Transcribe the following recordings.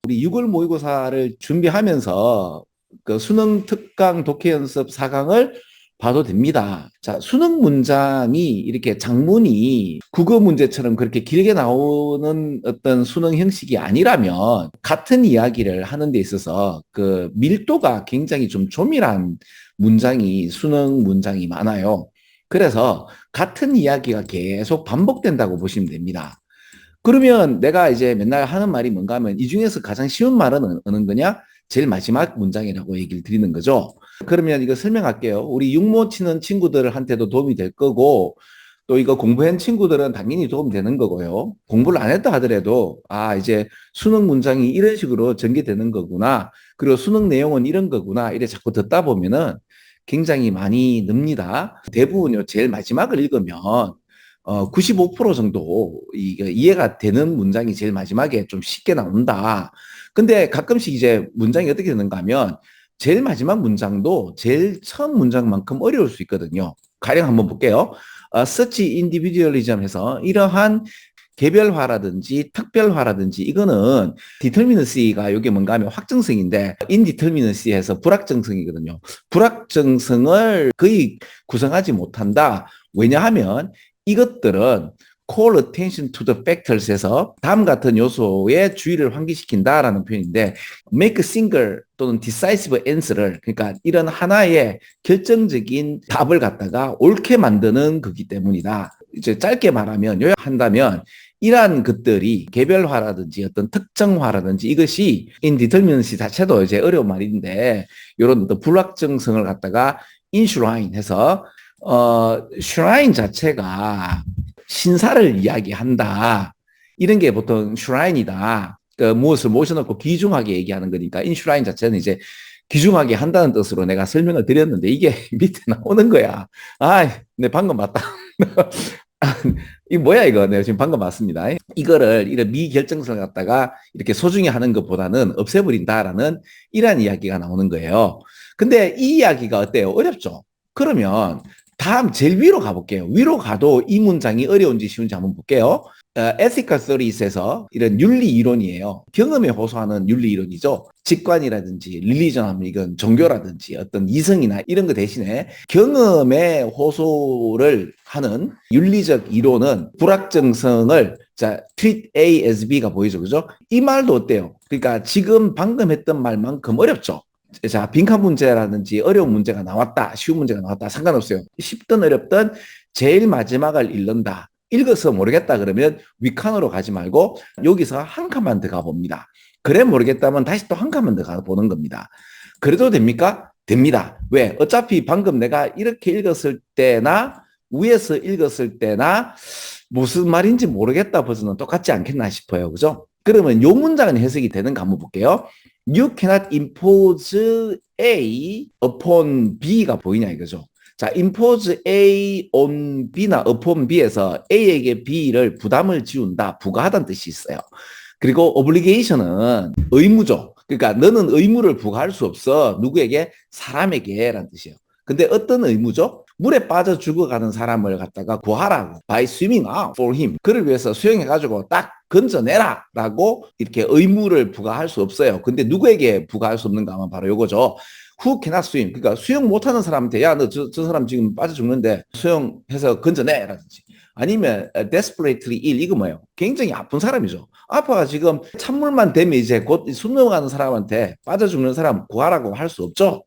우리 6월 모의고사를 준비하면서 그 수능 특강 독해 연습 4강을 봐도 됩니다. 자, 수능 문장이 이렇게 장문이 국어 문제처럼 그렇게 길게 나오는 어떤 수능 형식이 아니라면 같은 이야기를 하는 데 있어서 그 밀도가 굉장히 좀 조밀한 문장이 수능 문장이 많아요. 그래서 같은 이야기가 계속 반복된다고 보시면 됩니다. 그러면 내가 이제 맨날 하는 말이 뭔가 하면 이 중에서 가장 쉬운 말은 어느 거냐? 제일 마지막 문장이라고 얘기를 드리는 거죠. 그러면 이거 설명할게요. 우리 육모 치는 친구들한테도 도움이 될 거고 또 이거 공부한 친구들은 당연히 도움이 되는 거고요. 공부를 안 했다 하더라도 아 이제 수능 문장이 이런 식으로 전개되는 거구나. 그리고 수능 내용은 이런 거구나. 이래 자꾸 듣다 보면은 굉장히 많이 늡니다. 대부분요 제일 마지막을 읽으면 95% 정도 이해가 되는 문장이 제일 마지막에 좀 쉽게 나온다. 근데 가끔씩 이제 문장이 어떻게 되는가 하면 제일 마지막 문장도 제일 처음 문장만큼 어려울 수 있거든요. 가령 한번 볼게요. such individualism 해서 이러한 개별화라든지 특별화라든지 이거는 determinacy가 이게 뭔가 하면 확정성인데 indeterminacy에서 불확정성이거든요. 불확정성을 거의 구성하지 못한다. 왜냐하면 이것들은 call attention to the factors에서 다음 같은 요소에 주의를 환기시킨다라는 표현인데 make a single 또는 decisive answer를 그러니까 이런 하나의 결정적인 답을 갖다가 옳게 만드는 거기 때문이다. 이제 짧게 말하면 요약한다면 이러한 것들이 개별화라든지 어떤 특정화라든지 이것이 indeterminacy 자체도 이제 어려운 말인데 이런 불확정성을 갖다가 enshrine 해서 슈라인 자체가 신사를 이야기한다. 이런 게 보통 슈라인이다. 그 무엇을 모셔놓고 귀중하게 얘기하는 거니까 인슈라인 자체는 이제 귀중하게 한다는 뜻으로 내가 설명을 드렸는데 이게 밑에 나오는 거야. 아, 네 방금 봤다. 이 뭐야 이거? 내가 지금 방금 봤습니다. 이거를 이런 미결정성을 갖다가 이렇게 소중히 하는 것보다는 없애버린다라는 이러한 이야기가 나오는 거예요. 근데 이 이야기가 어때요? 어렵죠? 그러면 다음 제일 위로 가볼게요. 위로 가도 이 문장이 어려운지 쉬운지 한번 볼게요. ethical studies에서 이런 윤리 이론이에요. 경험에 호소하는 윤리 이론이죠. 직관이라든지 릴리전 하면 이건 종교라든지 어떤 이성이나 이런 거 대신에 경험에 호소를 하는 윤리적 이론은 불확정성을 자, treat A as B가 보이죠. 그죠? 이 말도 어때요? 그러니까 지금 방금 했던 말만큼 어렵죠. 자, 빈칸 문제라든지 어려운 문제가 나왔다, 쉬운 문제가 나왔다, 상관없어요. 쉽든 어렵든 제일 마지막을 읽는다. 읽어서 모르겠다 그러면 위칸으로 가지 말고 여기서 한 칸만 더 가봅니다. 그래 모르겠다면 다시 또 한 칸만 더 가보는 겁니다. 그래도 됩니까? 됩니다. 왜? 어차피 방금 내가 이렇게 읽었을 때나 위에서 읽었을 때나 무슨 말인지 모르겠다 버전은 똑같지 않겠나 싶어요. 그죠? 그러면 요 문장은 해석이 되는가 한번 볼게요. You cannot impose A upon B가 보이냐 이거죠. 자, impose A on B나 upon B에서 A에게 B를 부담을 지운다, 부과하다는 뜻이 있어요. 그리고 obligation은 의무죠. 그러니까 너는 의무를 부과할 수 없어. 누구에게? 사람에게라는 뜻이에요. 근데 어떤 의무죠? 물에 빠져 죽어가는 사람을 갖다가 구하라고. By swimming out for him. 그를 위해서 수영해가지고 딱 건져내라 라고 이렇게 의무를 부과할 수 없어요. 근데 누구에게 부과할 수 없는가 하면 바로 요거죠. Who cannot swim. 그러니까 수영 못하는 사람한테 야, 너 저 사람 지금 빠져 죽는데 수영해서 건져내라든지. 아니면 desperately ill 이거 뭐예요? 굉장히 아픈 사람이죠. 아파가 지금 찬물만 되면 이제 곧 숨 넘어가는 사람한테 빠져 죽는 사람 구하라고 할 수 없죠.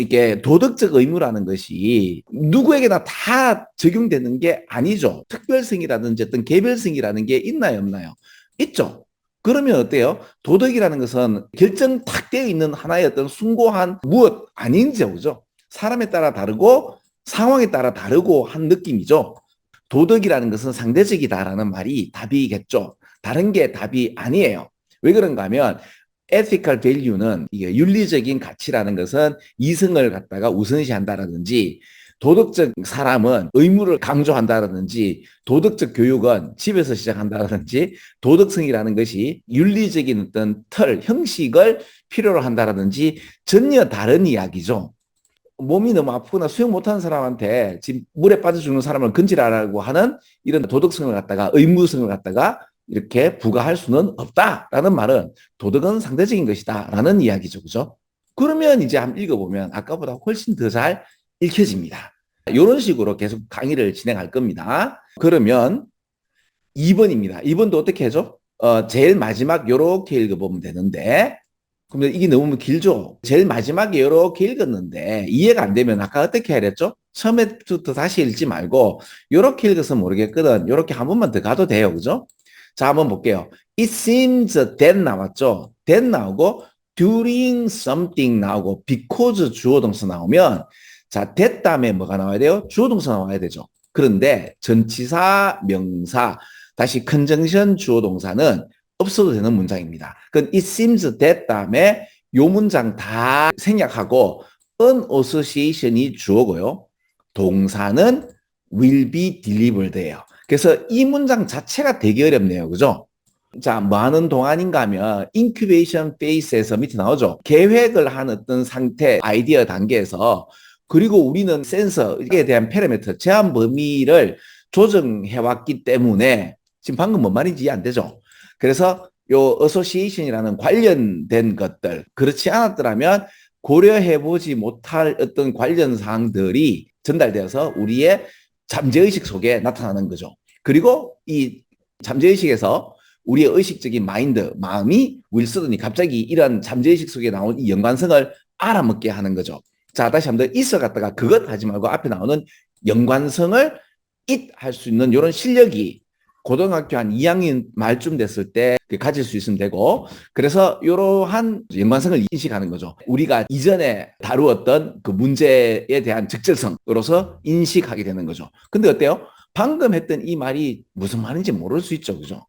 이게 도덕적 의무라는 것이 누구에게나 다 적용되는 게 아니죠. 특별성이라든지 어떤 개별성이라는 게 있나요, 없나요? 있죠. 그러면 어때요? 도덕이라는 것은 결정 탁 되어 있는 하나의 어떤 숭고한 무엇 아닌지요, 그죠? 사람에 따라 다르고 상황에 따라 다르고 한 느낌이죠. 도덕이라는 것은 상대적이다라는 말이 답이겠죠. 다른 게 답이 아니에요. 왜 그런가 하면 ethical value는 이게 윤리적인 가치라는 것은 이성을 갖다가 우선시한다라든지 도덕적 사람은 의무를 강조한다라든지 도덕적 교육은 집에서 시작한다라든지 도덕성이라는 것이 윤리적인 어떤 틀, 형식을 필요로 한다라든지 전혀 다른 이야기죠. 몸이 너무 아프거나 수영 못하는 사람한테 지금 물에 빠져 죽는 사람을 건지라라고 하는 이런 도덕성을 갖다가 의무성을 갖다가 이렇게 부과할 수는 없다라는 말은 도덕은 상대적인 것이다라는 이야기죠. 그죠? 그러면 이제 한번 읽어보면 아까보다 훨씬 더 잘 읽혀집니다. 이런 식으로 계속 강의를 진행할 겁니다. 그러면 2번입니다. 2번도 어떻게 하죠? 제일 마지막 요렇게 읽어보면 되는데, 그러면 이게 너무 길죠? 제일 마지막에 요렇게 읽었는데 이해가 안 되면 아까 어떻게 해야 됐죠? 처음에부터 다시 읽지 말고 요렇게 읽어서 모르겠거든. 요렇게 한 번만 더 가도 돼요. 그죠? 자, 한번 볼게요. It seems that 나왔죠? that 나오고 during something 나오고 because 주어 동사 나오면 자, that 다음에 뭐가 나와야 돼요? 주어 동사 나와야 되죠. 그런데 전치사, 명사, 다시 컨정션 주어 동사는 없어도 되는 문장입니다. 그건 it seems that 다음에 요 문장 다 생략하고 an association이 주어고요. 동사는 will be delivered예요. 그래서 이 문장 자체가 되게 어렵네요. 그죠? 자, 뭐 하는 동안인가 하면 incubation phase에서 밑에 나오죠. 계획을 한 어떤 상태, 아이디어 단계에서 그리고 우리는 센서에 대한 파라미터, 제한 범위를 조정해 왔기 때문에 지금 방금 뭔 말인지 이해 안 되죠? 그래서 요 어소시에이션이라는 관련된 것들 그렇지 않았더라면 고려해보지 못할 어떤 관련 사항들이 전달되어서 우리의 잠재의식 속에 나타나는 거죠. 그리고 이 잠재의식에서 우리의 의식적인 마인드, 마음이 윌스던이 갑자기 이런 잠재의식 속에 나온 이 연관성을 알아먹게 하는 거죠. 자, 다시 한번 있어 갔다가 그것 하지 말고 앞에 나오는 연관성을 it 할 수 있는 이런 실력이 고등학교 한 2학년 말쯤 됐을 때 가질 수 있으면 되고, 그래서 이러한 연관성을 인식하는 거죠. 우리가 이전에 다루었던 그 문제에 대한 적절성으로서 인식하게 되는 거죠. 근데 어때요? 방금 했던 이 말이 무슨 말인지 모를 수 있죠. 그죠?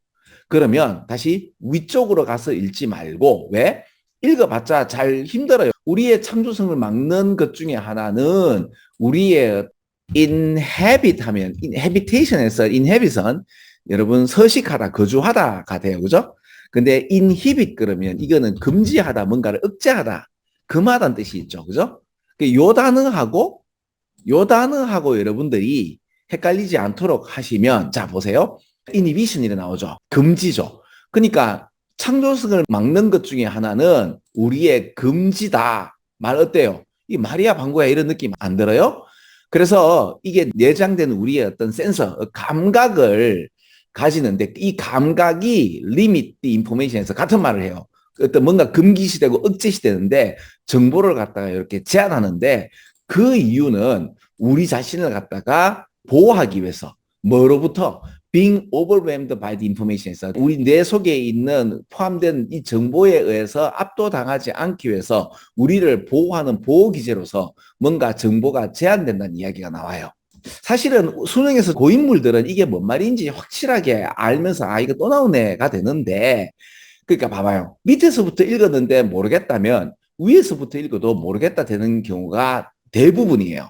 그러면 다시 위쪽으로 가서 읽지 말고, 왜? 읽어봤자 잘 힘들어요. 우리의 창조성을 막는 것 중에 하나는 우리의 inhabit 하면 habitation에서 inhabit은 여러분 서식하다, 거주하다가 돼요. 그죠? 근데 inhibit 그러면 이거는 금지하다, 뭔가를 억제하다, 금하다는 뜻이 있죠. 그죠? 요 단어하고 여러분들이 헷갈리지 않도록 하시면, 자 보세요. inhibition이 나오죠. 금지죠. 그러니까 창조성을 막는 것 중에 하나는 우리의 금지다. 말 어때요? 이 마리아 방구야 이런 느낌 안 들어요? 그래서 이게 내장된 우리의 어떤 센서, 감각을 가지는데 이 감각이 limit the information에서 같은 말을 해요. 어떤 뭔가 금기시되고 억제시되는데 정보를 갖다가 이렇게 제한하는데 그 이유는 우리 자신을 갖다가 보호하기 위해서 뭐로부터 being overwhelmed by the information에서 우리 뇌 속에 있는 포함된 이 정보에 의해서 압도당하지 않기 위해서 우리를 보호하는 보호기제로서 뭔가 정보가 제한된다는 이야기가 나와요. 사실은 수능에서 고인물들은 이게 뭔 말인지 확실하게 알면서 아 이거 또 나오네가 되는데, 그러니까 봐봐요. 밑에서부터 읽었는데 모르겠다면 위에서부터 읽어도 모르겠다 되는 경우가 대부분이에요.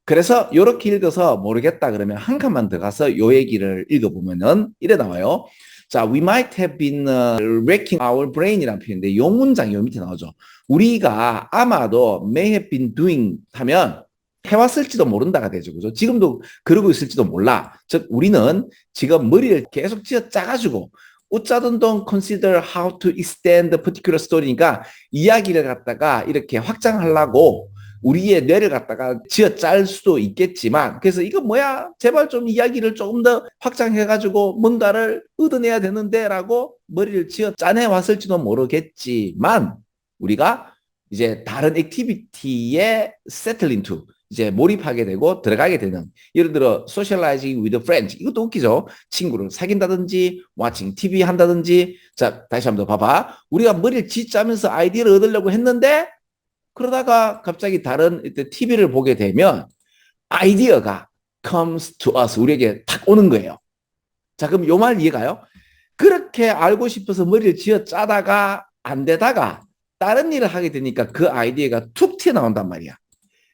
그래서 이렇게 읽어서 모르겠다 그러면 한 칸만 더 가서 요 얘기를 읽어보면은 이래 나와요. 자, we might have been wrecking our brain이라는 표현인데 요 문장이 요 밑에 나오죠. 우리가 아마도 may have been doing 하면 해왔을지도 모른다가 되죠. 그죠? 지금도 그러고 있을지도 몰라. 즉 우리는 지금 머리를 계속 쥐어 짜가지고 웃자던 돈 consider how to extend the particular story니까 이야기를 갖다가 이렇게 확장하려고 우리의 뇌를 갖다가 쥐어 짤 수도 있겠지만, 그래서 이거 뭐야? 제발 좀 이야기를 조금 더 확장해가지고 뭔가를 얻어내야 되는데 라고 머리를 쥐어 짜내 왔을지도 모르겠지만 우리가 이제 다른 액티비티에 settle into 이제 몰입하게 되고 들어가게 되는, 예를 들어 socializing with friends 이것도 웃기죠. 친구를 사귄다든지 watching TV 한다든지. 자, 다시 한번 더 봐봐. 우리가 머리를 쥐짜면서 아이디어를 얻으려고 했는데 그러다가 갑자기 다른 TV를 보게 되면 아이디어가 comes to us, 우리에게 탁 오는 거예요. 자, 그럼 요 말 이해가요? 그렇게 알고 싶어서 머리를 쥐어 짜다가 안 되다가 다른 일을 하게 되니까 그 아이디어가 툭 튀어나온단 말이야.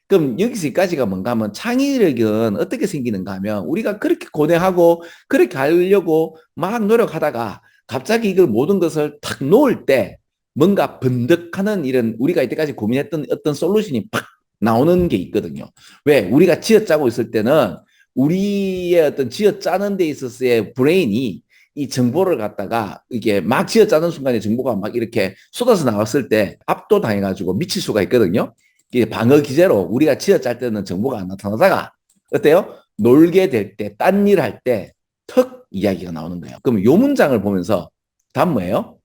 그럼 여기서까지가 뭔가 하면 창의력은 어떻게 생기는가 하면 우리가 그렇게 고뇌하고 그렇게 하려고 막 노력하다가 갑자기 이걸 모든 것을 탁 놓을 때 뭔가 번득하는 이런 우리가 이때까지 고민했던 어떤 솔루션이 팍 나오는 게 있거든요. 왜? 우리가 쥐어짜고 있을 때는 우리의 어떤 쥐어짜는 데 있어서의 브레인이 이 정보를 갖다가 이게 막 쥐어짜는 순간에 정보가 막 이렇게 쏟아서 나왔을 때 압도당해가지고 미칠 수가 있거든요. 이게 방어 기제로 우리가 쥐어짤 때는 정보가 안 나타나다가 어때요? 놀게 될 때, 딴 일 할 때 턱 이야기가 나오는 거예요. 그럼 요 문장을 보면서 답 뭐예요?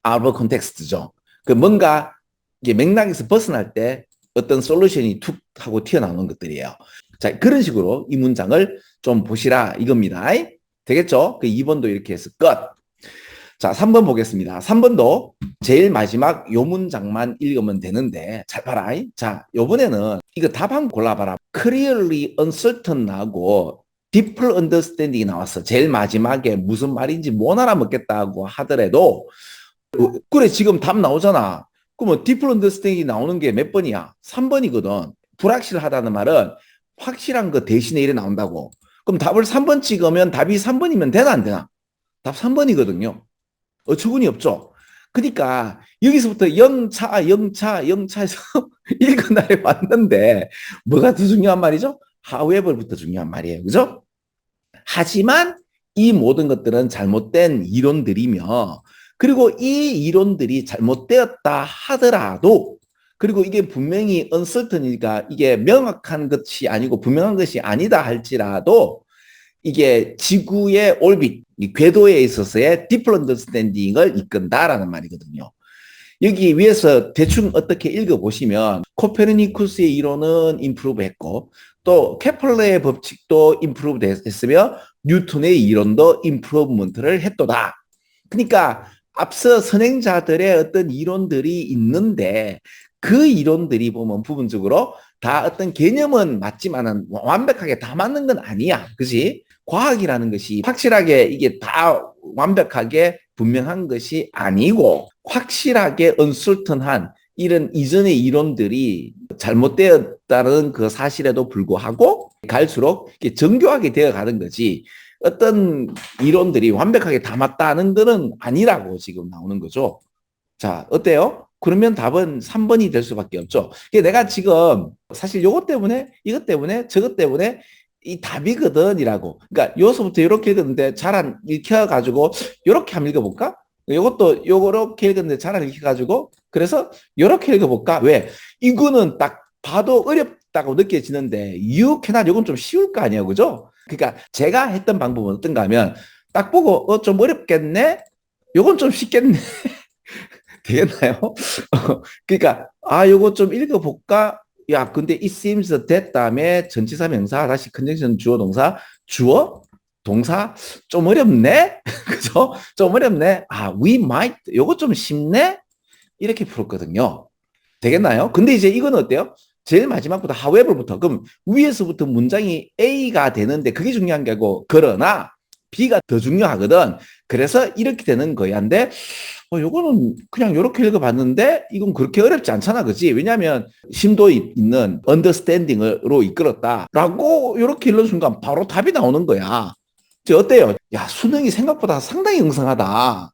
out of context죠. 그 뭔가 이게 맥락에서 벗어날 때 어떤 솔루션이 툭 하고 튀어나오는 것들이에요. 자, 그런 식으로 이 문장을 좀 보시라 이겁니다. 되겠죠? 그 2번도 이렇게 해서 끝. 자, 3번 보겠습니다. 3번도 제일 마지막 요 문장만 읽으면 되는데 잘 봐라. 자, 요번에는 이거 답 한번 골라봐라. clearly uncertain하고 deeper understanding이 나왔어. 제일 마지막에 무슨 말인지 못 알아먹겠다고 하더라도 그래 지금 답 나오잖아. 그러면 deeper understanding이 나오는 게 몇 번이야? 3번이거든. 불확실하다는 말은 확실한 거 대신에 이래 나온다고. 그럼 답을 3번 찍으면 답이 3번이면 되나 안 되나? 답 3번이거든요. 어처구니 없죠. 그러니까 여기서부터 영차에서 읽은 날에 왔는데 뭐가 더 중요한 말이죠? however부터 중요한 말이에요. 그죠? 하지만 이 모든 것들은 잘못된 이론들이며 그리고 이 이론들이 잘못되었다 하더라도 그리고 이게 분명히 uncertain이니까 이게 명확한 것이 아니고 분명한 것이 아니다 할지라도 이게 지구의 올빗, 궤도에 있어서의 deeper understanding을 이끈다라는 말이거든요. 여기 위에서 대충 어떻게 읽어보시면 코페르니쿠스의 이론은 임프루브 했고 또 케플러의 법칙도 임프루브 했으며 뉴턴의 이론도 임프루브먼트를 했도다. 그러니까 앞서 선행자들의 어떤 이론들이 있는데 그 이론들이 보면 부분적으로 다 어떤 개념은 맞지만은 완벽하게 다 맞는 건 아니야. 그지? 과학이라는 것이 확실하게 이게 다 완벽하게 분명한 것이 아니고 확실하게 uncertain한 이런 이전의 이론들이 잘못되었다는 그 사실에도 불구하고 갈수록 정교하게 되어가는 거지 어떤 이론들이 완벽하게 다 맞다는 것은 아니라고 지금 나오는 거죠. 자, 어때요? 그러면 답은 3번이 될 수밖에 없죠. 내가 지금 사실 요것 때문에 이것 때문에 저것 때문에 이 답이거든이라고. 그러니까 요서부터 이렇게 읽었는데 잘 안 읽혀가지고 이렇게 한번 읽어볼까? 요것도 요렇게 읽었는데 잘 안 읽혀가지고 그래서 요렇게 읽어볼까? 왜? 이거는 딱 봐도 어렵다고 느껴지는데 이렇게나 요건 좀 쉬울 거 아니에요, 그죠? 그러니까 제가 했던 방법은 어떤가 하면 딱 보고 좀 어렵겠네? 요건 좀 쉽겠네. 되겠나요? 그러니까 요거 좀 읽어볼까? 야, 근데 it seems that 다음에 전치사 명사 다시 컨정션 주어 동사 주어 동사 좀 어렵네? 그죠? 좀 어렵네. we might 요거 좀 쉽네? 이렇게 풀었거든요. 되겠나요? 근데 이제 이건 어때요? 제일 마지막부터 however부터 그럼 위에서부터 문장이 A가 되는데 그게 중요한 게 아니고 그러나 B가 더 중요하거든. 그래서 이렇게 되는 거야. 근데 요거는 그냥 이렇게 읽어봤는데 이건 그렇게 어렵지 않잖아. 그지? 왜냐하면 심도 있는 언더스탠딩으로 이끌었다라고 이렇게 읽는 순간 바로 답이 나오는 거야. 어때요? 야, 수능이 생각보다 상당히 응성하다.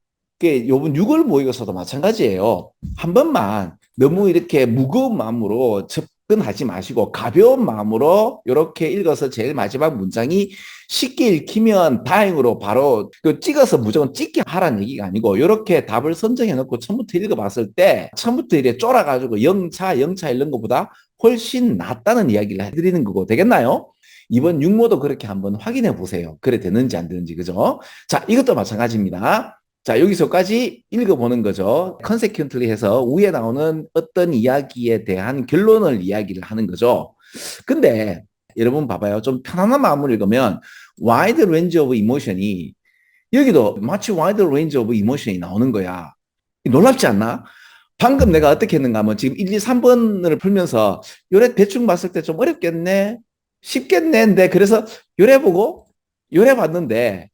요번 6월 모의고사도 마찬가지예요. 한 번만 너무 이렇게 무거운 마음으로 접근하지 마시고 가벼운 마음으로 이렇게 읽어서 제일 마지막 문장이 쉽게 읽히면 다행으로 바로 찍어서 무조건 찍게 하라는 얘기가 아니고 이렇게 답을 선정해 놓고 처음부터 읽어봤을 때 처음부터 이렇게 쫄아가지고 영차 읽는 것보다 훨씬 낫다는 이야기를 해드리는 거고 되겠나요? 이번 6모도 그렇게 한번 확인해 보세요. 그래 되는지 안 되는지 그죠? 자, 이것도 마찬가지입니다. 자, 여기서까지 읽어보는 거죠. consequently 해서 위에 나오는 어떤 이야기에 대한 결론을 이야기를 하는 거죠. 근데 여러분 봐봐요. 좀 편안한 마음으로 읽으면 wide range of emotion이 여기도 마치 wide range of emotion이 나오는 거야. 놀랍지 않나? 방금 내가 어떻게 했는가 하면 지금 1, 2, 3번을 풀면서 요래 대충 봤을 때 좀 어렵겠네? 쉽겠네? 그래서 요래 보고 요래 봤는데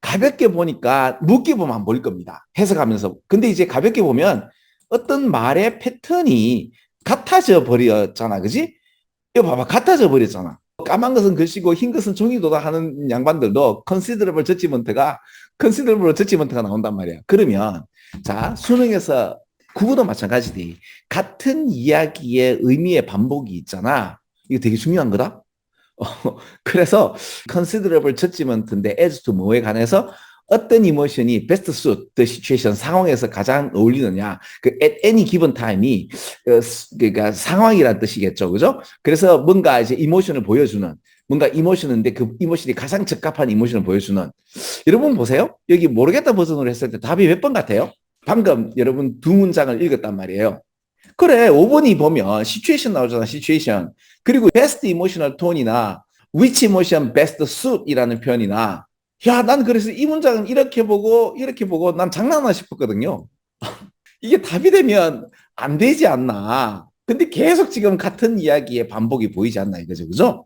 가볍게 보니까 묵게 보면 안 보일 겁니다. 해석하면서. 근데 이제 가볍게 보면 어떤 말의 패턴이 같아져 버렸잖아. 그지? 이거 봐봐. 같아져 버렸잖아. 까만 것은 글씨고 흰 것은 종이도다 하는 양반들도 considerable judgment가 나온단 말이야. 그러면 자, 수능에서 국어도 마찬가지지. 같은 이야기의 의미의 반복이 있잖아. 이거 되게 중요한 거다. 그래서 considerable judgment인데 as to 뭐에 관해서 어떤 이모션이 best suit the situation 상황에서 가장 어울리느냐. 그 at any given time이 그러니까 상황이란 뜻이겠죠. 그죠? 그래서 뭔가 이제 이모션을 보여주는 뭔가 이모션인데 그 이모션이 가장 적합한 이모션을 보여주는 여러분 보세요. 여기 모르겠다 버전으로 했을 때 답이 몇 번 같아요? 방금 여러분 두 문장을 읽었단 말이에요. 그래, 5번이 보면 시츄에이션 나오잖아, 시츄에이션. 그리고 베스트 이모셔널 톤이나 which emotion best suit이라는 표현이나 야, 난 그래서 이 문장은 이렇게 보고 난 장난하나 싶었거든요. 이게 답이 되면 안 되지 않나. 근데 계속 지금 같은 이야기의 반복이 보이지 않나 이거죠. 그죠?